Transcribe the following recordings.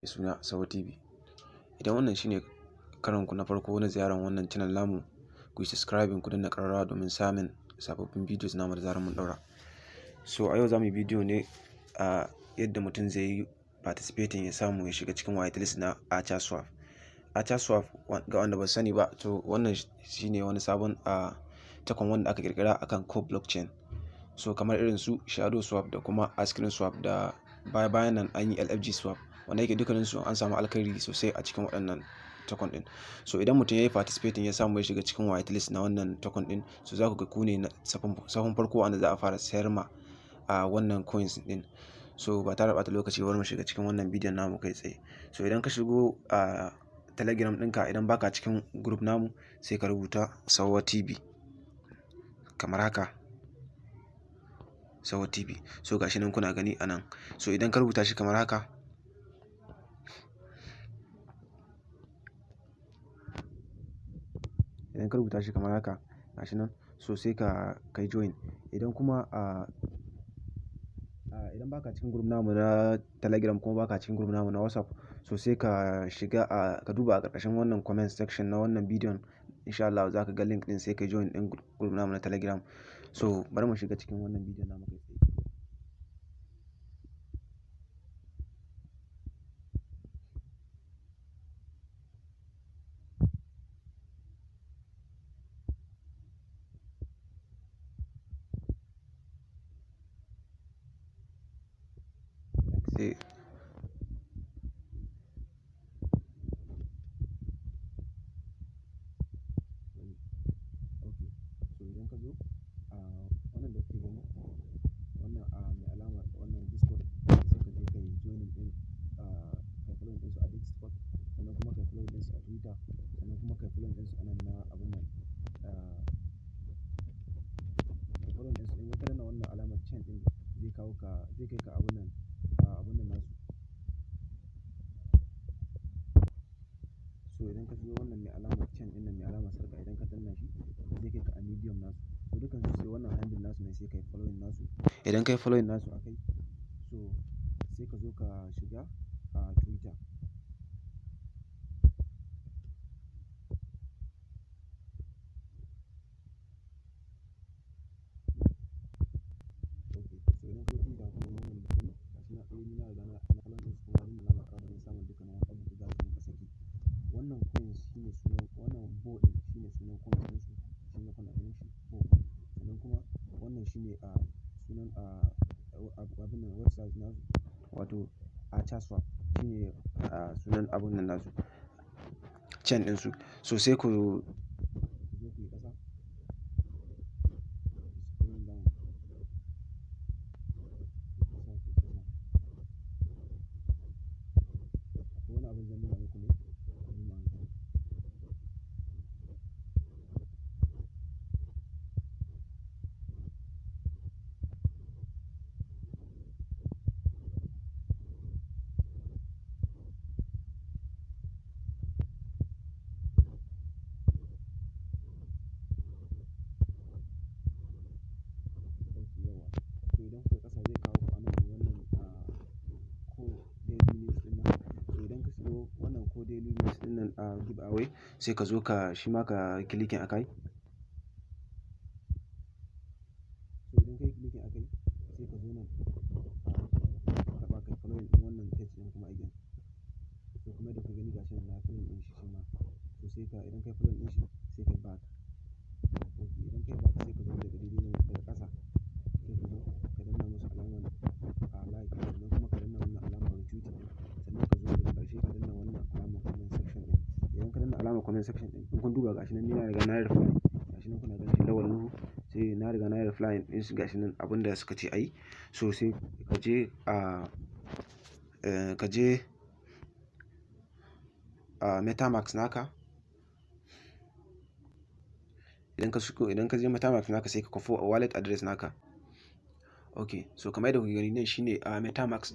Mai suna Sawa TV. Idan wannan shine karanku na farko na ziyarar wannan channel namu, ku yi subscribing ku danna ƙararrawa domin samun sababbin videos namu da zarar mun ɗaura. So a yau za mu yi bidiyo ne a yadda mutum zai yi participating ya samu ya shiga cikin whitelist na Archerswap. Archerswap ga wanda ba su sani ba, to wannan shine wani sabon takon wanda aka kirkira akan Core blockchain. So kamar irin su Shadow Swap da kuma Asking Swap da bayan nan an yi LFG Swap, wanda yake dukkaninsu an samu alkhairi sosai a cikin waɗannan token ɗin. So idan mutum ya yi participating ya samu ya shiga cikin whitelist na wannan token ɗin, so za ku ga ku ne sahun farko wanda za a fara sayar ma a wannan coins ɗin. So ba tare da ɓata lokaci bari mu shiga cikin wannan bidiyon namu kai tsaye. So idan ka shigo a Telegram ɗinka, idan baka cikin group namu, sai ka rubuta Sawa TV kamar haka, Sawa TV. So gashi nan kuna gani a nan. So idan ka rubuta shi kamar haka, gashi nan, so sai ka kai join. Idan kuma idan baka cikin group namu na Telegram kuma baka cikin group namu na WhatsApp, so sai ka shiga ka duba a ƙarƙashin wannan comment section na wannan bidiyon. Insha Allah za ka ga link ɗin, sai ka join ɗin group namu na Telegram. So bari mu shiga cikin wannan bidiyon namu kai tsaye. Sai so idan ka zo wannan da kuke gani, wannan mai alamar wannan Discord, sai ka je kai joining ɗin kai following ɗinsu a Discord, sannan kuma kai following ɗinsu a Twitter, sannan kuma kai following ɗinsu a nan na abun nan kai following ɗinsu. In ka danna wannan alamar chain ɗin, zai kai ka abun nan nasu. So idan ka shigo wannan mai alamar chain ɗin nan, mai alamar sarƙa, idan ka danna shi, zai kai ka a Medium nasu. So dukkan su sai wannan handle nasu ne, sai kai following nasu. Idan kai following nasu akai, so sai ka zo ka shiga a Twitter. So idan ka zo Twitter kuma wannan da gani, gashi na ni na riga na following ɗinsu kuma abin da na maka domin samun dukkan wani update da za su rinƙa saki. Wannan coins shine sunan wannan BO ɗin, shine sunan coins ɗinsu, shine kuna ganin shi BO. Sannan kuma wannan shine sunan abun nan website nasu, wato Archerswap shine sunan abun nan nasu, chain ɗinsu. So sai ku zo ku yi ƙasa. Scrolling down. Akwai wani abun zan nuna muku ne, ku bi mu a hankali. So idan kuka ƙasa zai kawo ku a nan wannan Core Daily News ɗin nan. So idan ka shigo wannan Core Daily News ɗin nan giveaway, sai ka zo ka shi ma ka clicking akai. So idan ka yi clicking akai, sai ka zo nan taɓa kai following ɗin wannan page ɗin kuma again. So kamar yadda kuka gani gashi nan na following ɗin shi ma. So sai ka idan ka yi following ɗin shi, sai ka yi back. Okay, idan ka yi back, sai ka zo daga daidai nan daga ƙasa, sai ka zo ka danna musu alamar like, sannan kuma ka danna wannan alamar retweet ɗin, sannan ka zo daga ƙarshe ka danna wannan alamar comment section ɗin. Idan ka danna alamar comment section ɗin, in kun duba gashi nan ni na riga na yi reply. Gashi nan kuna ganin shi Lawal Nuhu, sai na riga na yi reply ɗin su gashi nan abin da suka ce a yi. So sai ka je MetaMask naka. Idan ka je MetaMask naka, sai ka kwafo wallet address naka. Okay, so kamar yadda kuke gani nan shine MetaMask.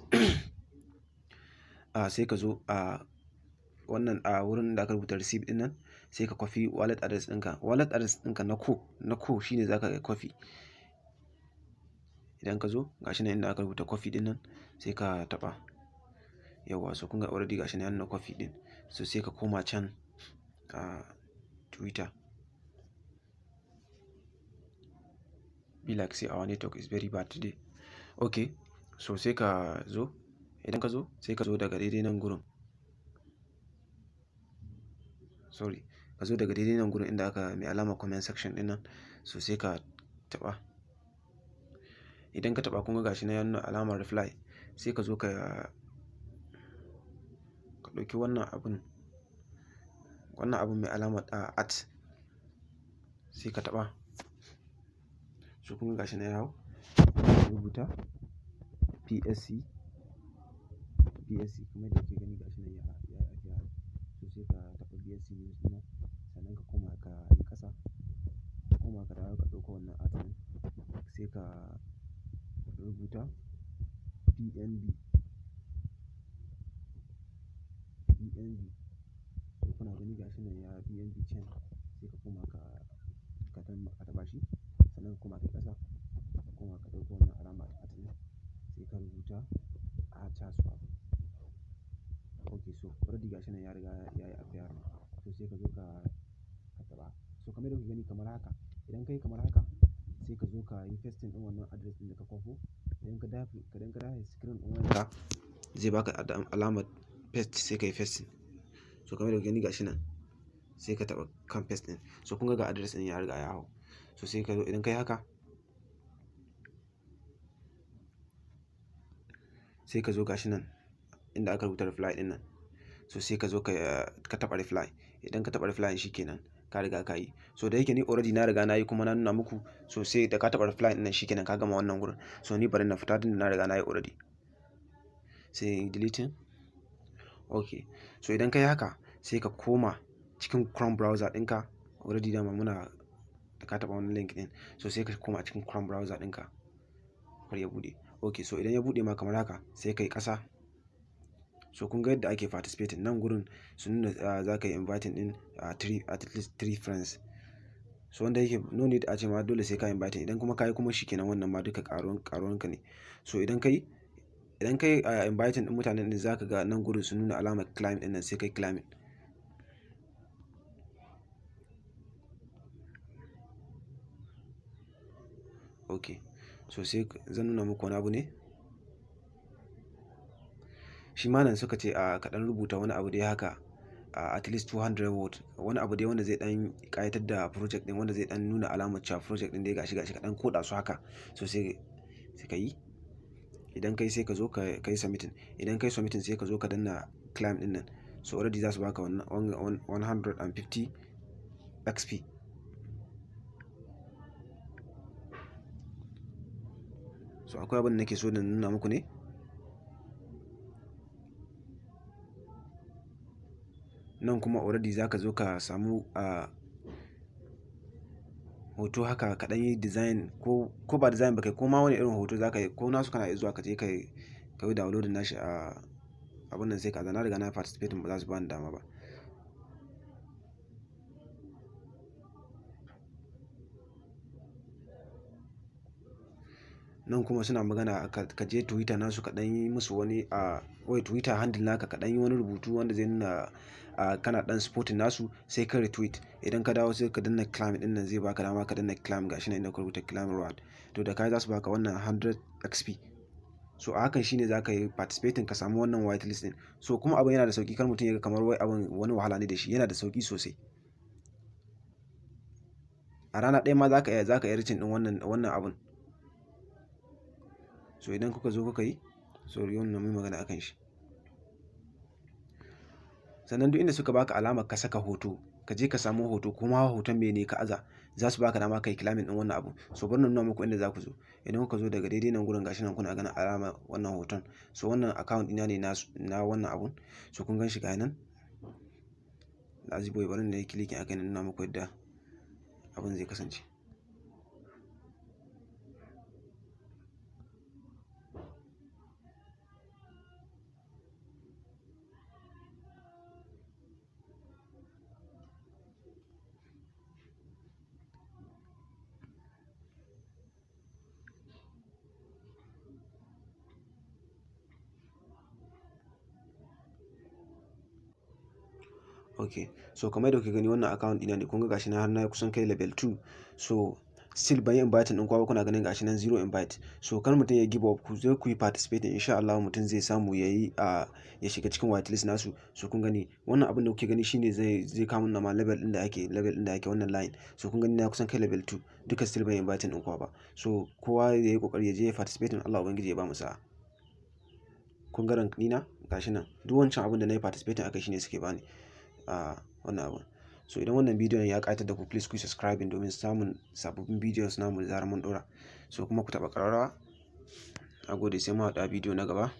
Sai ka zo wannan wurin da aka rubuta receipt ɗin nan, sai ka kwafi wallet address ɗinka. Wallet address ɗinka na Core shine za ka kwafi. Idan ka zo gashi nan inda aka rubuta kwafi ɗin nan, sai ka taɓa. Yawwa, so kun ga already gashi nan ya nuna copy din. So sai ka koma can a Twitter. Be like say our network is very bad today. Okay, so sai ka zo, idan ka zo sai ka zo daga daidai nan gurin. Sorry, ka zo daga daidai nan gurin inda aka mai alama comment section din nan. So sai ka taɓa. Idan ka taɓa kun ga gashi nan ya nuna alamar reply. Sai ka zo ka ɗauki wannan abun mai alamar at. Sai ka taɓa. So kun ga gashi nan ya hau. Rubuta PSC kamar da kuke gani gashi nan ya ajiye. So sai ka taɓa BSC news ɗin nan, sannan ka koma ka yi ƙasa. Ka koma ka dawo ka ɗauko wannan at ɗin. Sai ka rubuta PNB. So kuna gani gashi nan ya BNB chain. Sai ka koma ka taɓa shi, sannan ka koma ka yi ƙasa. Ka koma ka ɗauko wannan alamar at ɗin. Sai ka rubuta swap. Okay, so already gashi nan ya riga ya yi appear. So sai ka zo ka taɓa. So kamar da kuke gani kamar haka. Idan ka yi kamar haka, sai ka zo ka yi pasting ɗin wannan address ɗin da ka kwafo. Idan ka dafe screen ɗin wayarka, zai baka alamar paste, sai ka yi pasting. So kamar da kuke gani gashi nan, sai ka taɓa kan paste ɗin. So kun ga address ɗin ya riga ya hau. So sai ka zo, idan ka yi haka, sai ka zo gashi nan inda aka rubuta reply ɗin nan. So sai ka zo ka taɓa reply. Idan ka taɓa reply shi kenan ka riga ka yi. So da yake ni already na riga na yi kuma na nuna muku. So sai da ka taɓa reply ɗin nan shi kenan ka gama wannan gurin. So ni bari na fita tunda na riga na yi already. Sai deleting. Okay, so idan ka yi haka sai ka koma cikin Chrome browser ɗinka. Already dama muna da ka taɓa wannan link ɗin. So sai ka koma cikin Chrome browser ɗinka. Kar ya buɗe. Okay, so idan ya buɗe ma kamar haka, sai ka yi ƙasa. So kun ga yadda ake participating nan gurin sun nuna za ka yi inviting ɗin at least 3 friends. So wanda yake no need a ce ma dole sai ka inviting. Idan kuma ka yi kuma shi kenan, wannan ma duka ƙaruwanka ne. So idan ka yi inviting ɗin mutanen ɗin, za ka ga nan gurin sun nuna alamar claim ɗin nan, sai ka yi claiming. Okay, so sai zan nuna muku wani abu ne. Shi ma nan suka ce ka ɗan rubuta wani abu dai haka at least 200 word. Wani abu dai wanda zai ɗan ƙayatar da project ɗin, wanda zai ɗan nuna alamar cewa project ɗin dai gashi ka ɗan koɗa su haka. So sai ka yi. Idan ka yi sai ka zo ka yi submitting. Idan ka yi submitting sai ka zo ka danna claim ɗin nan. So already za su baka 150 XP. So akwai abin da nake so da nuna muku ne. Nan kuma already za ka zo ka samu hoto haka ka ɗan yi design, ko ba design ba kai, ko ma wani irin hoto za ka yi, ko nasu kana zuwa ka je ka yi downloading nashi a abin nan. Sai ka na riga na participating, ba za su bani dama ba. Nan kuma suna magana ka je Twitter nasu ka ɗan yi musu wani Twitter handle naka, ka ɗan yi wani rubutu wanda zai nuna kana ɗan supporting nasu, sai ka retweet. Idan ka dawo sai ka danna claim ɗin nan, zai baka dama ka danna claim. Gashi nan inda ka rubuta claim reward. To da kai za su baka wannan 100 XP. So a hakan shine za ka yi participating ka samu wannan whitelist ɗin. So kuma abin yana da sauƙi, kar mutum ya ga kamar abin wani wahala ne da shi. Yana da sauƙi sosai. A rana ɗaya ma za ka iya reaching ɗin wannan abun. So idan kuka zo kuka yi, sorry wannan mun magana akan shi. Sannan duk inda suka baka alamar ka saka hoto, ka je ka samu hoto, kuma hoton mene ka aza, za su baka dama ka yi claiming ɗin wannan abu. So bari na nuna muku inda za ku zo. Idan kuka zo daga daidai nan gurin, gashi nan kuna ganin alamar wannan hoton. So wannan account ɗina ne na wannan abun. So kun gan shi ga nan. Laziboy, bari na yi clicking akai na nuna muku yadda abun zai kasance. Okay, so kamar da kuke gani wannan account ɗina ne, kun ga gashi nan har na kusan kai level 2. So still ban yi inviting ɗin kowa ba, kuna ganin gashi nan 0 invite. So kar mutum ya give up, ku zo ku yi participating, insha Allah mutum zai samu ya yi ya shiga cikin whitelist nasu. So kun gani wannan abin da kuke gani shine zai kawo mana ma level ɗin da ake wannan line. So kun gani na kusan kai level 2, duka still ban yi inviting ɗin kowa ba. So kowa ya yi kokari ya je ya participating, Allah ubangiji ya ba mu sa'a. Kun ga rank ɗina gashi nan, duk wancan abin da na yi participating akai shine suke bani wannan abun. So idan wannan bidiyon ya ƙayatar da ku, please ku yi subscribing domin samun sababbin videos namu da zarar mun ɗora. So kuma ku taɓa ƙararrawa. A gode, sai mu haɗu a bidiyo na gaba.